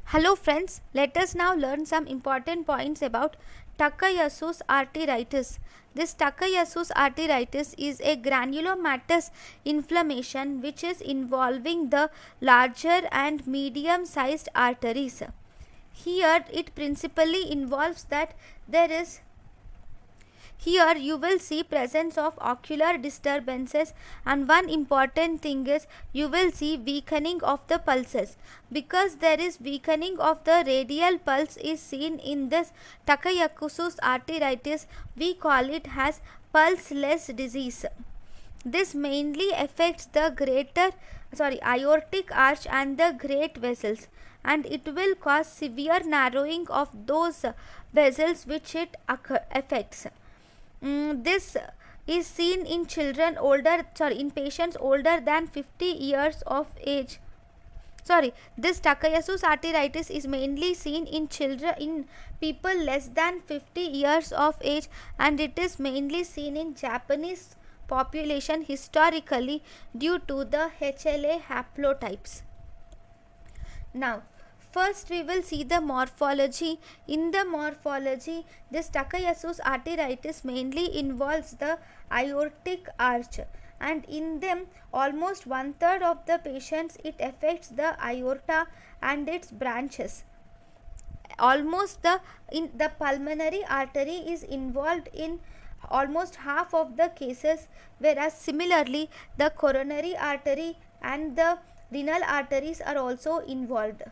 Hello friends, let us now learn some important points about Takayasu's arteritis. This Takayasu's arteritis is a granulomatous inflammation which is involving the larger and medium sized arteries. Here it principally involves that there is here you will see presence of ocular disturbances, and one important thing is you will see weakening of the pulses. Because there is weakening of the radial pulse is seen in this Takayasu's arteritis, we call it as pulseless disease. This mainly affects the aortic arch and the great vessels, and it will cause severe narrowing of those vessels which it affects. This is seen in in patients older than 50 years of age. This Takayasu's arteritis is mainly seen in people less than 50 years of age, and it is mainly seen in Japanese population historically due to the HLA haplotypes. Now, first we will see the morphology. In the morphology, this Takayasu's arteritis mainly involves the aortic arch, and in them almost 1/3 of the patients it affects the aorta and its branches. In the pulmonary artery is involved in almost half of the cases, whereas similarly the coronary artery and the renal arteries are also involved.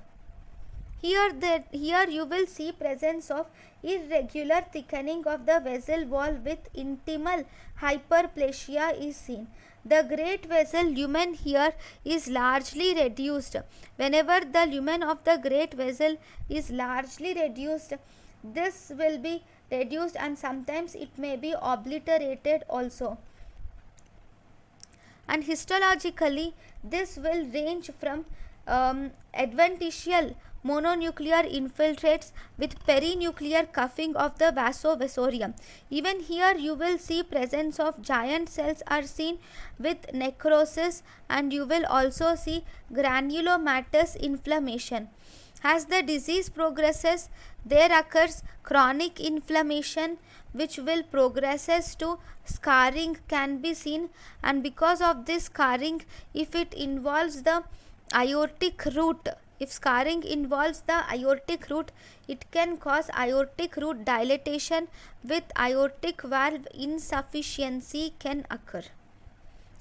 Here you will see presence of irregular thickening of the vessel wall with intimal hyperplasia is seen. The great vessel lumen here is largely reduced. Whenever the lumen of the great vessel is largely reduced, this will be reduced and sometimes it may be obliterated also. And histologically, this will range from adventitial mononuclear infiltrates with perinuclear cuffing of the vasovasorium. Even here you will see presence of giant cells are seen with necrosis, and you will also see granulomatous inflammation. As the disease progresses, there occurs chronic inflammation which will progresses to scarring can be seen, and because of this scarring, if it involves the aortic root, if scarring involves the aortic root, it can cause aortic root dilatation with aortic valve insufficiency can occur.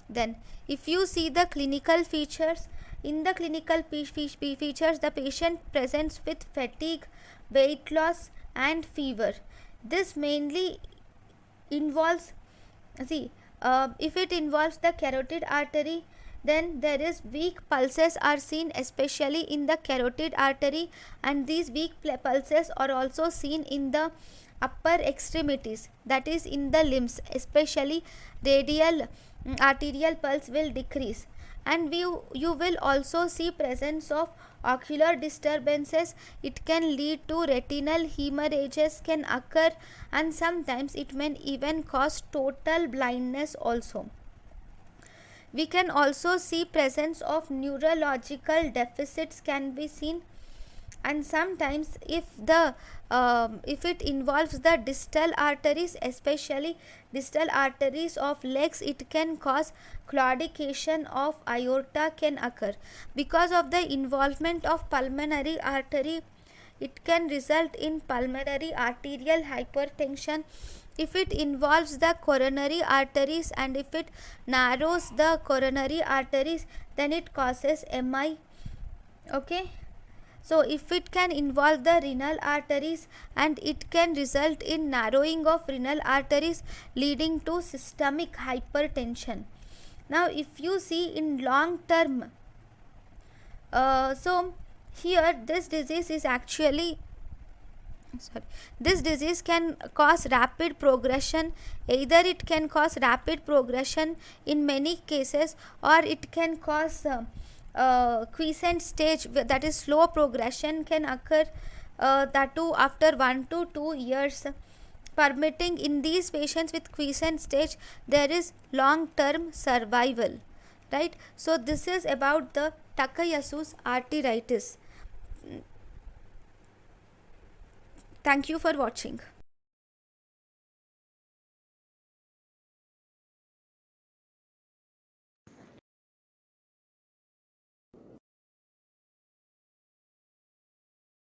Then if you see the clinical features, in the clinical features the patient presents with fatigue, weight loss and fever. This mainly involves, if it involves the carotid artery, then there is weak pulses are seen especially in the carotid artery, and these weak pulses are also seen in the upper extremities, that is in the limbs, especially radial arterial pulse will decrease. And you will also see presence of ocular disturbances. It can lead to retinal hemorrhages can occur, and sometimes it may even cause total blindness also. We can also see presence of neurological deficits can be seen, and sometimes if it involves the distal arteries, especially distal arteries of legs, it can cause claudication of aorta can occur. Because of the involvement of pulmonary artery, it can result in pulmonary arterial hypertension. If it involves the coronary arteries and if it narrows the coronary arteries, then it causes MI. Okay. So if it can involve the renal arteries, and it can result in narrowing of renal arteries leading to systemic hypertension. Now if you see in long term, so here this disease is actually this disease can cause rapid progression. Either it can cause rapid progression in many cases, or it can cause quiescent stage, that is slow progression can occur, that too after 1 to 2 years, permitting in these patients with quiescent stage there is long term survival, right? So this is about the Takayasu's arteritis. Thank you for watching.